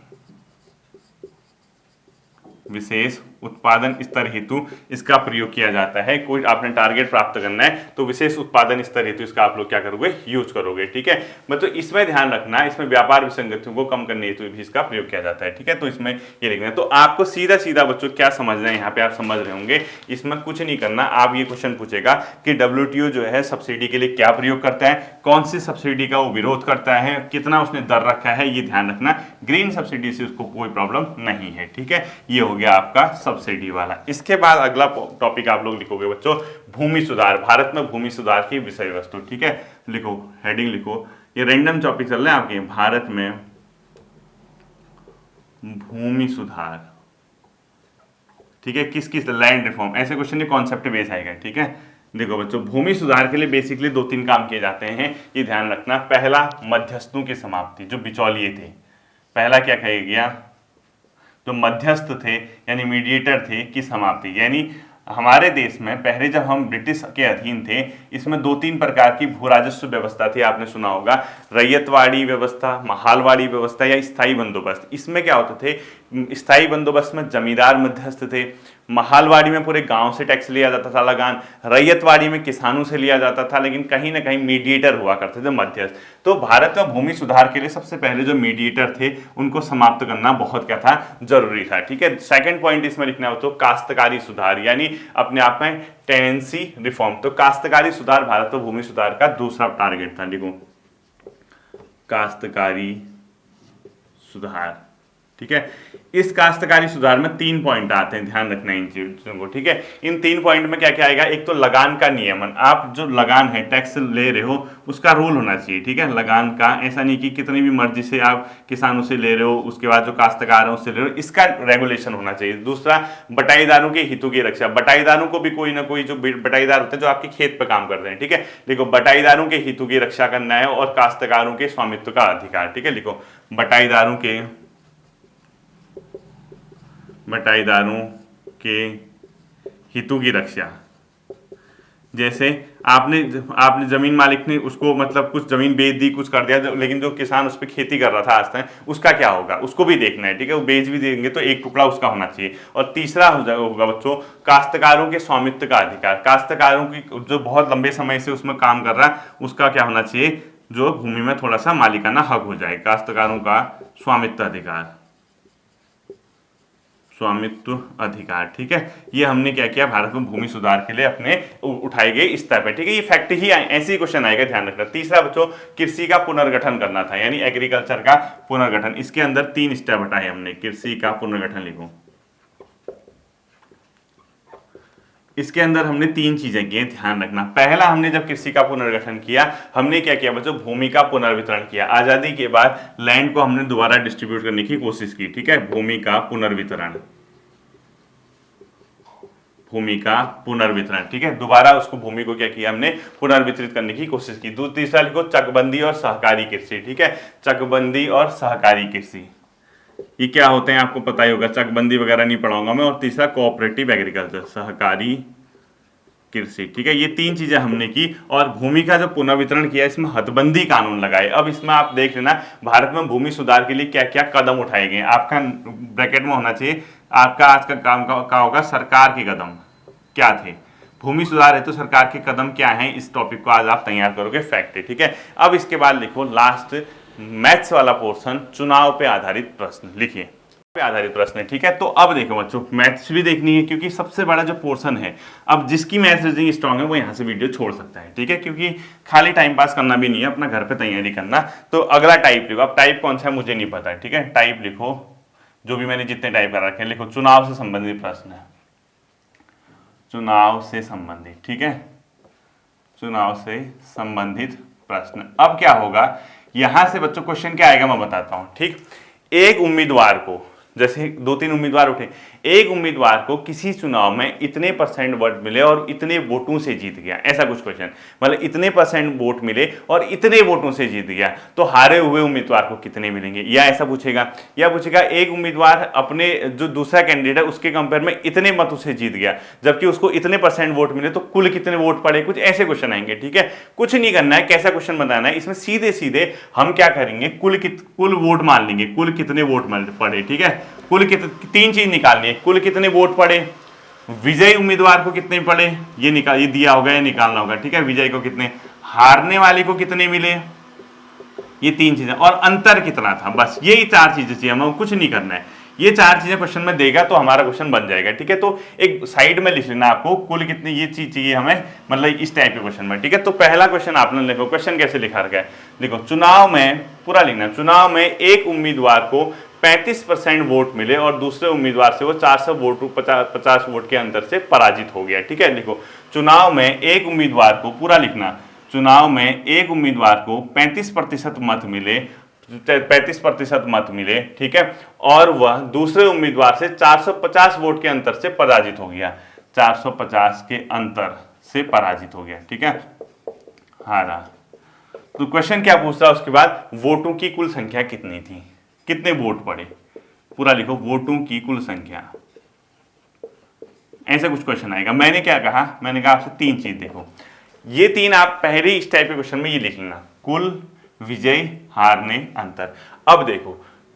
विशेष उत्पादन स्तर हेतु इसका प्रयोग किया जाता है। कोई आपने टारगेट प्राप्त करना है तो विशेष उत्पादन स्तर हेतु इसका आप लोग क्या करोगे, यूज करोगे। ठीक है, मतलब इसमें ध्यान रखना, इसमें व्यापार विसंगतियों को कम करने हेतु भी इसका प्रयोग किया जाता है। ठीक है, तो इसमें ये लिखना है। तो आपको सीधा सीधा बच्चों क्या समझना है, यहाँ पे आप समझ रहे होंगे, इसमें कुछ नहीं करना। आप ये क्वेश्चन पूछेगा कि WTO जो है सब्सिडी के लिए क्या प्रयोग करता है, कौन सी सब्सिडी का वो विरोध करता है, कितना उसने दर रखा है, ये ध्यान रखना। ग्रीन सब्सिडी से उसको कोई प्रॉब्लम नहीं है। ठीक है, ये हो गया आपका सब्सिडी वाला। इसके बाद अगला टॉपिक आप लोग लिखोगे बच्चों, भूमि सुधार, भारत में भूमि सुधार की विषय वस्तु। ठीक है, लिखो, हेडिंग लिखो, ये रैंडम टॉपिक चल रहे हैं आपके, भारत में भूमि सुधार। ठीक है, किस किस, लैंड रिफॉर्म, ऐसे क्वेश्चन ये कॉन्सेप्ट बेस आएगा। ठीक है, देखो बच्चों, भूमि सुधार के लिए बेसिकली 2-3 काम किए जाते हैं, ये ध्यान रखना। पहला, मध्यस्थों की समाप्ति, जो बिचौलिए थे। पहला क्या कहेगा गया, जो मध्यस्थ थे यानी मीडिएटर थे की समाप्ति। यानी हमारे देश में पहले जब हम ब्रिटिश के अधीन थे, इसमें 2-3 प्रकार की भू राजस्व व्यवस्था थी, आपने सुना होगा, रैयतवाड़ी व्यवस्था, महालवाड़ी व्यवस्था या स्थायी बंदोबस्त। इसमें क्या होते थे, स्थायी बंदोबस्त में जमींदार मध्यस्थ थे, महालवाड़ी में पूरे गांव से टैक्स लिया जाता था लगान, रैयतवाड़ी में किसानों से लिया जाता था, लेकिन कहीं ना कहीं मीडिएटर हुआ करते थे, मध्यस्थ। तो भारत में भूमि सुधार के लिए सबसे पहले जो मीडिएटर थे उनको समाप्त करना बहुत क्या था, जरूरी था। ठीक है, सेकंड पॉइंट इसमें लिखना हो तो काश्तकारी सुधार, यानी अपने आप में टेनेंसी रिफॉर्म। तो काश्तकारी सुधार भारत में भूमि सुधार का दूसरा टारगेट था। देखो, काश्तकारी सुधार। ठीक है, इस काश्तकारी सुधार में 3 पॉइंट आते हैं, ध्यान रखना इन चीजों को। ठीक है, इन 3 पॉइंट में क्या क्या आएगा, एक तो लगान का नियमन, आप जो लगान है, टैक्स ले रहे हो, उसका रूल होना चाहिए। ठीक है, लगान का, ऐसा नहीं कि कितनी भी मर्जी से आप किसानों से ले रहे हो, उसके बाद जो काश्तकार है उससे ले रहे हो, इसका रेगुलेशन होना चाहिए। दूसरा, बटाईदारों के हितों की रक्षा, बटाईदारों को भी कोई ना कोई जो बटाईदार होते हैं जो आपके खेत पर काम कर रहे हैं। ठीक है, देखो, बटाईदारों के हितों की रक्षा करना है और काश्तकारों के स्वामित्व का अधिकार। ठीक है, लिखो, बटाईदारों के हितों की रक्षा। जैसे आपने जमीन मालिक ने उसको मतलब कुछ जमीन बेच दी, कुछ कर दिया, लेकिन जो किसान उस पर खेती कर रहा था आज तक, उसका क्या होगा, उसको भी देखना है। ठीक है, वो बेच भी देंगे तो एक टुकड़ा उसका होना चाहिए। और तीसरा होगा बच्चों, काश्तकारों के स्वामित्व का अधिकार, काश्तकारों की जो बहुत लंबे समय से उसमें काम कर रहा है उसका क्या होना चाहिए, जो भूमि में थोड़ा सा मालिकाना हक हो जाए, काश्तकारों का स्वामित्व अधिकार, स्वामित्व अधिकार। ठीक है, ये हमने क्या किया, भारत में भूमि सुधार के लिए अपने उठाए गए स्टेप है। ठीक है, ये फैक्ट ही ऐसे ही क्वेश्चन आएगा, ध्यान रखना। तीसरा बच्चों, कृषि का पुनर्गठन करना था, यानी एग्रीकल्चर का पुनर्गठन। इसके अंदर 3 स्टेप हटाए हमने, कृषि का पुनर्गठन लिखो। इसके अंदर हमने 3 चीजें की, ध्यान रखना। पहला, हमने जब कृषि का पुनर्गठन किया, हमने क्या किया बच्चों, भूमि का पुनर्वितरण किया। आजादी के बाद लैंड को हमने दोबारा डिस्ट्रीब्यूट करने की कोशिश की। ठीक है, भूमि का पुनर्वितरण, भूमि का पुनर्वितरण। ठीक है, दोबारा उसको भूमि को क्या किया, हमने पुनर्वितरित करने की कोशिश की। तीसरा लिखो, चकबंदी और सहकारी कृषि। ठीक है, चकबंदी और सहकारी कृषि, ये क्या होते हैं आपको पता ही होगा, चकबंदी वगैरह नहीं पढ़ाऊंगा मैं। और तीसरा, कोऑपरेटिव एग्रीकल्चर, सहकारी कृषि। ठीक है, ये 3 चीजें हमने की। और भूमि का जो पुनर्वितरण किया, इसमें हदबंदी कानून लगाए। अब इसमें आप देख लेना, भारत में भूमि सुधार के लिए क्या क्या कदम उठाए गए। आपका ब्रैकेट में होना चाहिए, आपका आज का काम का होगा, सरकार के कदम क्या थे। भूमि सुधार है तो सरकार के कदम क्या हैं, इस टॉपिक को आज आप तैयार करोगे, फैक्ट है। ठीक है, अब इसके बाद लिखो लास्ट मैथ्स वाला पोर्शन, चुनाव पे आधारित प्रश्न लिखिए। पे आधारित प्रश्न है, ठीक है। तो अब देखो बच्चों, मैथ्स भी देखनी है क्योंकि सबसे बड़ा जो पोर्शन है, अब जिसकी मैथ्स रीजनिंग स्ट्रांग है वो यहाँ से वीडियो छोड़ सकता है, ठीक है, क्योंकि खाली टाइम पास करना भी नहीं है, अपना घर पे तैयारी करना। तो अगला टाइप लिखो। अब टाइप कौन सा है मुझे नहीं पता है, ठीक है। टाइप लिखो, जो भी मैंने जितने टाइप कर रखे हैं लिखो। चुनाव से संबंधित प्रश्न है, चुनाव से संबंधित, ठीक है, चुनाव से संबंधित प्रश्न। अब क्या होगा, यहां से बच्चों क्वेश्चन क्या आएगा मैं बताता हूं, ठीक। एक उम्मीदवार को, जैसे 2-3 उम्मीदवार उठे, एक उम्मीदवार को किसी चुनाव में इतने परसेंट वोट मिले और इतने वोटों से जीत गया, ऐसा कुछ क्वेश्चन। मतलब इतने परसेंट वोट मिले और इतने वोटों से जीत गया, तो हारे हुए उम्मीदवार को कितने मिलेंगे, या ऐसा पूछेगा। या पूछेगा एक उम्मीदवार अपने जो दूसरा कैंडिडेट है उसके कंपेयर में इतने मतों से जीत गया, जबकि उसको इतने परसेंट वोट मिले, तो कुल कितने वोट पड़े, कुछ ऐसे क्वेश्चन आएंगे, ठीक है। कुछ नहीं करना है, कैसा क्वेश्चन बताना है, इसमें सीधे सीधे हम क्या करेंगे, कुल वोट मान लेंगे, कुल कितने वोट पड़े, ठीक है। कुल कितने, 3 चीज निकालनी है, कुल कितने वोट पड़े, विजयी उम्मीदवार को कितने पड़े, ये दिया होगा, ये निकालना होगा, ठीक है। विजय को कितने, हारने वाले को कितने मिले, ये 3 चीजें, और अंतर कितना था, बस यही 4 चीजें चाहिए, हमें कुछ नहीं करना है। ये 4 चीजें क्वेश्चन में देगा तो हमारा क्वेश्चन बन जाएगा, ठीक है। तो एक साइड में लिख लेना आपको, कुल कितनी, ये चीज चाहिए हमें, मतलब इस टाइप के क्वेश्चन में, ठीक है। तो पहला क्वेश्चन आपने लिखो, क्वेश्चन कैसे लिखा रखा है, देखो। चुनाव में, पूरा लिखना, चुनाव में एक उम्मीदवार को 35% वोट मिले और दूसरे उम्मीदवार से वो 50 वोट के अंतर से पराजित हो गया, ठीक है। लिखो, चुनाव में एक उम्मीदवार को, पूरा लिखना, चुनाव में एक उम्मीदवार को 35% मत मिले, 35% मत मिले, ठीक है, और वह दूसरे उम्मीदवार से 450 वोट के अंतर से पराजित हो गया, 450 के अंतर से पराजित हो गया, ठीक है, हारा। तो क्वेश्चन क्या पूछता है उसके बाद, वोटों की कुल संख्या कितनी थी, कितने वोट पड़े, पूरा लिखो, वोटों की कुल संख्या, ऐसा कुछ क्वेश्चन आएगा। मैंने क्या कहा, मैंने कहा आपसे 3 चीज देखो, ये 3 आप पहले इस टाइप के क्वेश्चन में ये लिख लेना, कुल, विजय, हारने, अंतर। अब देखो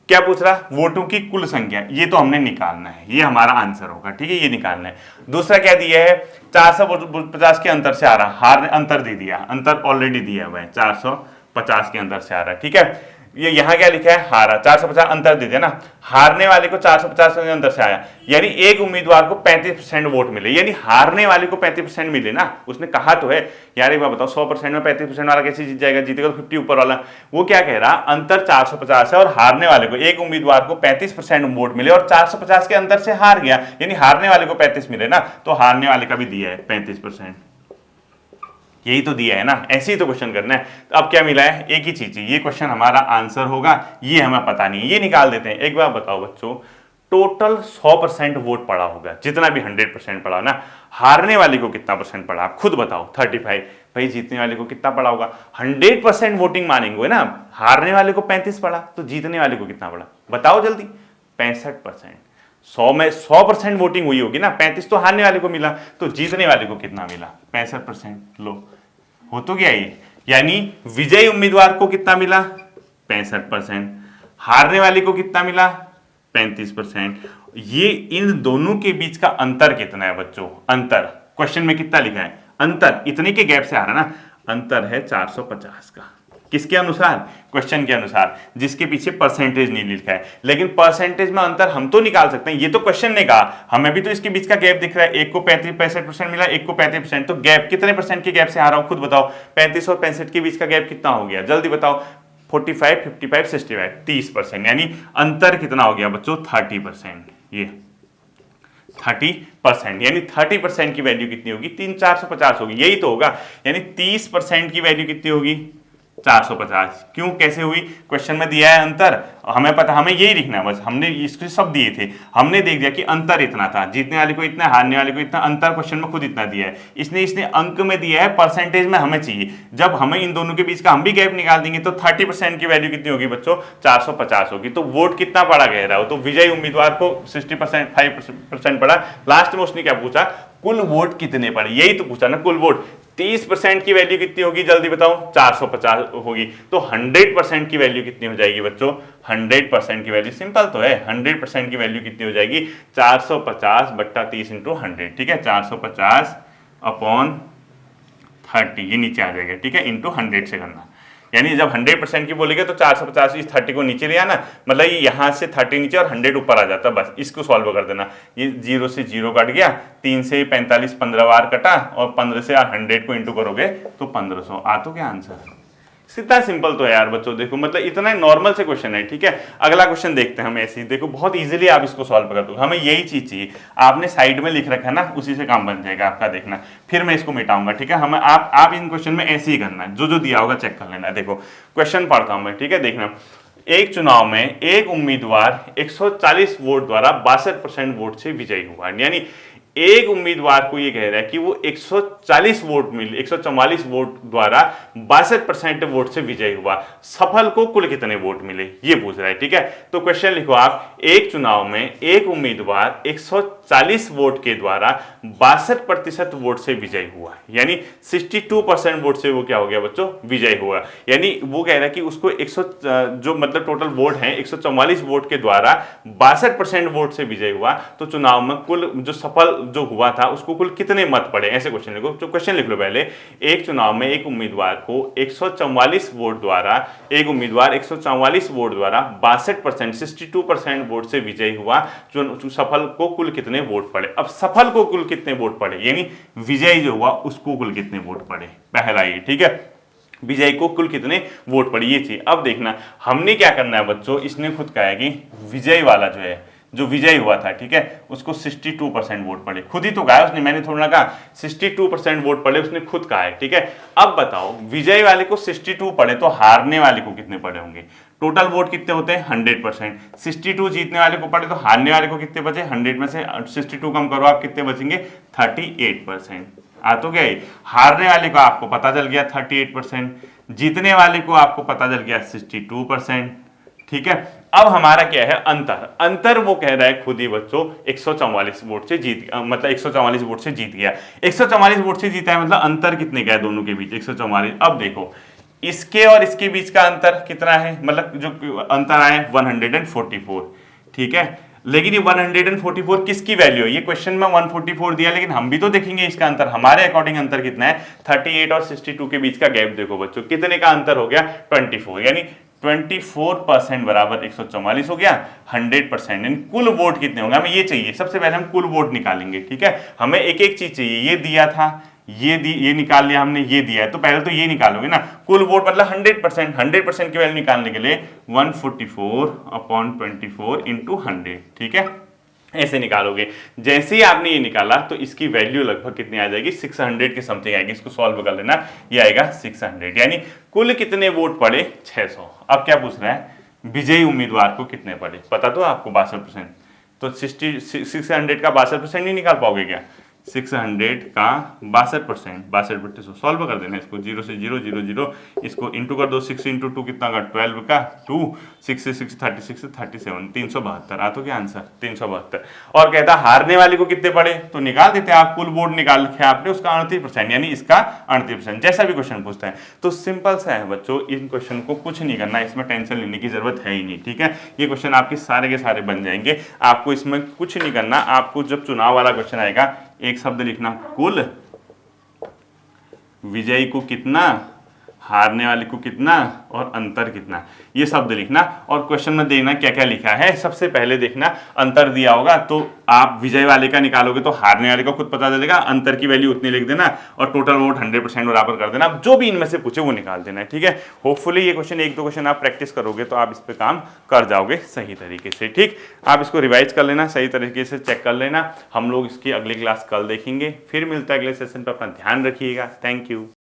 क्या पूछ रहा, वोटों की कुल संख्या, ये तो हमने निकालना है, ये हमारा आंसर होगा, ठीक है, ये निकालना है। दूसरा क्या दिया है, 450 के अंतर से आ रहा, हार अंतर दे दिया, अंतर ऑलरेडी दिया हुआ है, 450 के अंतर से आ रहा है, ठीक है। ये यहाँ क्या लिखा है, हारा, 450 अंतर दे दिया ना, हारने वाले को 450 के अंतर से आया, यानी एक उम्मीदवार को 35% वोट मिले, यानी हारने वाले को 35% मिले ना। उसने कहा तो है यार, एक बार बताओ, 100% में 35% वाला कैसे जीत जाएगा, जीतेगा तो 50 ऊपर वाला। वो क्या कह रहा, अंतर 450 है और हारने वाले को, एक उम्मीदवार को 35% वोट मिले और 450 के अंतर से हार गया, यानी हारने वाले को 35 मिले ना, तो हारने वाले का भी दिया है 35%, यही तो दिया है ना, ऐसे ही तो क्वेश्चन करना है। तो अब क्या मिला है, एक ही चीज, ये क्वेश्चन हमारा आंसर होगा, ये हमें पता नहीं है, ये निकाल देते हैं। एक बार बताओ बच्चों, टोटल 100% वोट पड़ा होगा, जितना भी 100% पड़ा ना, हारने वाले को कितना परसेंट पड़ा, आप खुद बताओ, 35। भाई जीतने वाले को कितना पड़ा होगा, 100% वोटिंग मानेंगे ना, हारने वाले को 35 पड़ा, तो जीतने वाले को कितना पड़ा, बताओ जल्दी, 65%। 100 में 100% वोटिंग हुई होगी ना, 35 तो हारने वाले को मिला, तो जीतने वाले को कितना मिला, 65%। लो, हो तो गया ये, यानी विजयी उम्मीदवार को कितना मिला, 65%, हारने वाले को कितना मिला, 35%। ये इन दोनों के बीच का अंतर कितना है बच्चों, अंतर क्वेश्चन में कितना लिखा है, अंतर इतने के गैप से आ रहा ना, अंतर है 450 का, किसके अनुसार, क्वेश्चन के अनुसार, जिसके पीछे परसेंटेज नहीं लिखा है। लेकिन परसेंटेज में अंतर हम तो निकाल सकते हैं, ये तो क्वेश्चन ने कहा, हमें भी तो इसके बीच का गैप दिख रहा है, एक को 65% मिला, एक को 35%, तो गैप कितने परसेंट के गैप से आ रहा हूं, खुद बताओ। 35 और 65 के बीच का गैप कितना हो गया, जल्दी बताओ, 45, 55, 65, 30%, यानी अंतर कितना हो गया बच्चों, 30%। ये 30%, यानी 30% की वैल्यू कितनी होगी, 450 होगी, यही तो होगा, यानी 30% की वैल्यू कितनी होगी, 450। क्यों, कैसे हुई, क्वेश्चन में दिया है अंतर, हमें पता, हमें यही लिखना है बस, हमने इसके सब दिए थे, हमने देख दिया कि अंतर इतना था, जीतने वाले को इतना, हारने वाले को इतना, अंतर क्वेश्चन में खुद इतना दिया है, इसने अंक में दिया है, परसेंटेज में हमें चाहिए। जब हमें इन दोनों के बीच का हम भी गैप निकाल देंगे तो 30% की वैल्यू कितनी होगी बच्चों, 450 होगी। तो वोट कितना पड़ा कह रहा हो, तो विजयी उम्मीदवार को 5% पड़ा। लास्ट में उसने क्या पूछा, कुल वोट कितने पड़े, यही तो पूछा ना, कुल वोट। 30% की वैल्यू कितनी होगी, जल्दी बताओ, 450 होगी, तो 100% की वैल्यू कितनी हो जाएगी बच्चों, 100% की वैल्यू, सिंपल तो है, 100% की वैल्यू कितनी हो जाएगी, 450 बट्टा 30 इंटू 100, ठीक है, 450 अपॉन 30, ये नीचे आ जाएगा, ठीक है, इंटू 100 से करना, यानी जब 100% की बोलेंगे तो 450 इस 30 को नीचे ले आना, मतलब ये यहाँ से 30 नीचे और 100 ऊपर आ जाता, बस इसको सॉल्व कर देना। ये 0 से 0 कट गया, 3 से 45 15 बार कटा, और 15 से 100 को इंटू करोगे तो 1500। आ तो क्या आंसर? कितना सिंपल तो है यार बच्चों, देखो मतलब इतना नॉर्मल से क्वेश्चन है, ठीक है। अगला क्वेश्चन देखते हैं हम, ऐसे ही देखो बहुत इजीली आप इसको सॉल्व कर दो। हमें यही चीज चाहिए, आपने साइड में लिख रखा है ना, उसी से काम बन जाएगा आपका, देखना। फिर मैं इसको मिटाऊंगा, ठीक है। हमें आप इन क्वेश्चन में ऐसे ही करना है, जो जो दिया होगा चेक कर लेना। देखो क्वेश्चन पढ़ता हूं मैं, ठीक है, देखना। एक चुनाव में एक उम्मीदवार 140 वोट द्वारा 62% वोट से विजयी हुआ, यानी एक उम्मीदवार को ये कह रहा है कि वो 140 वोट मिले, 144 वोट द्वारा 62% वोट से विजयी हुआ, सफल को कुल कितने वोट मिले, ये पूछ रहा है, ठीक है। तो क्वेश्चन लिखो आप, एक चुनाव में एक उम्मीदवार 140 वोट के द्वारा 62% वोट से विजयी हुआ, यानी 62% वोट से वो क्या हो गया बच्चों, विजयी हुआ। यानी वो कह रहा है कि उसको 100 जो मतलब टोटल वोट है 144 वोट के द्वारा 62% वोट से विजयी हुआ, तो चुनाव में कुल जो सफल जो हुआ था उसको कुल कितने मत पड़े, ऐसे क्वेश्चन लिखो। तो क्वेश्चन लिख लो पहले, एक चुनाव में एक उम्मीदवार को 144 वोट द्वारा, एक उम्मीदवार 144 वोट द्वारा 62% 62% वोट से विजयी हुआ, जो सफल को कुल कितने वोट पड़े। अब सफल को कुल कितने वोट पड़े, यानी विजयी जो हुआ उसको कुल कितने वोट पड़े, पहला ये, ठीक है। विजयी को कुल कितने वोट पड़े, ये चाहिए। अब देखना हमने क्या करना है बच्चों, इसने खुद कहा है कि विजयी वाला जो है, जो विजयी हुआ था, ठीक है, उसको 62% वोट पड़े, खुद ही तो कहा है उसने, मैंने थोड़ा ना कहा। 62% वोट पड़े उसने खुद कहा है, ठीक है। अब बताओ विजयी वाले को 62 पड़े तो हारने वाले को कितने पड़े होंगे। टोटल वोट कितने होते हैं 100%, 62 जीतने वाले को पड़े तो हारने वाले को कितने बचे, 100 में से 62 कम करो आप, कितने बचेंगे 38%। आ तो गया, हारने वाले को आपको पता चल गया 38%, जीतने वाले को आपको पता चल गया 62%, ठीक है। अब हमारा क्या है अंतर, अंतर वो कह रहा है खुद ही बच्चों 144 वोट से जीत, मतलब 144 वोट से जीत गया। 144 वोट से जीता है, मतलब अंतर कितने का है दोनों के बीच, 144। अब देखो इसके और इसके बीच का अंतर कितना है, मतलब जो अंतर आया 144, ठीक है। लेकिन ये 144 किसकी वैल्यू है, ये क्वेश्चन में 144 दिया, लेकिन हम भी तो देखेंगे इसका अंतर, हमारे अकॉर्डिंग अंतर कितना है। 38 और 62 के बीच का गैप देखो बच्चों, कितने का अंतर हो गया 24, यानी 24% बराबर 144 हो गया 100%, यानी कुल वोट कितने होंगे, हमें ये चाहिए। सबसे पहले हम कुल वोट निकालेंगे, ठीक है। हमें एक एक चीज चाहिए, ये दिया था, ये निकाल लिया हमने, ये दिया है, तो पहले तो ये निकालोगे ना, कुल वोट मतलब 100%, 100% की वैल्यू निकालने के लिए 144/24 इंटू 100, ठीक है, ऐसे निकालोगे। जैसे ही आपने ये निकाला तो इसकी वैल्यू लगभग कितनी आ जाएगी, 600 के समथिंग आएगी। इसको सॉल्व कर लेना, ये आएगा 600, यानी कुल कितने वोट पड़े 600। अब क्या पूछ रहा है, विजयी उम्मीदवार को कितने पड़े, पता तो आपको 62%, तो 600 का 62% नहीं निकाल पाओगे क्या, 600 का 62%, 62% सॉल्व कर देना इसको, 0 से 0 0 0, इसको इंटू कर दो, 6 इंटू 2 कितना का 12 का 2, 6 से 6 36 से 37, 372। आ तो क्या आंसर 372। और कहता हारने वाले को कितने पड़े, तो निकाल देते आप, कुल वोट निकाल के आपने उसका 38%, यानी इसका 38%, जैसा भी क्वेश्चन पूछता है। तो सिंपल सा है बच्चों, इन क्वेश्चन को कुछ नहीं करना, इसमें टेंशन लेने की जरूरत है ही नहीं, ठीक है। ये क्वेश्चन आपके सारे के सारे बन जाएंगे, आपको इसमें कुछ नहीं करना। आपको जब चुनाव वाला क्वेश्चन आएगा, एक शब्द लिखना कुल, विजयी को कितना, हारने वाले को कितना, और अंतर कितना, ये शब्द लिखना। और क्वेश्चन में देखना क्या क्या लिखा है, सबसे पहले देखना अंतर दिया होगा तो आप विजय वाले का निकालोगे तो हारने वाले को खुद पता चलेगा, अंतर की वैल्यू उतनी लिख देना और टोटल वोट 100% बराबर कर देना। जो भी इनमें से पूछे वो निकाल देना है, ठीक है। होपफुली ये क्वेश्चन एक दो क्वेश्चन आप प्रैक्टिस करोगे तो आप इस पर काम कर जाओगे सही तरीके से, ठीक। आप इसको रिवाइज कर लेना, सही तरीके से चेक कर लेना। हम लोग इसकी अगली क्लास कल देखेंगे, फिर मिलता है अगले सेशन पर, अपना ध्यान रखिएगा। Thank you.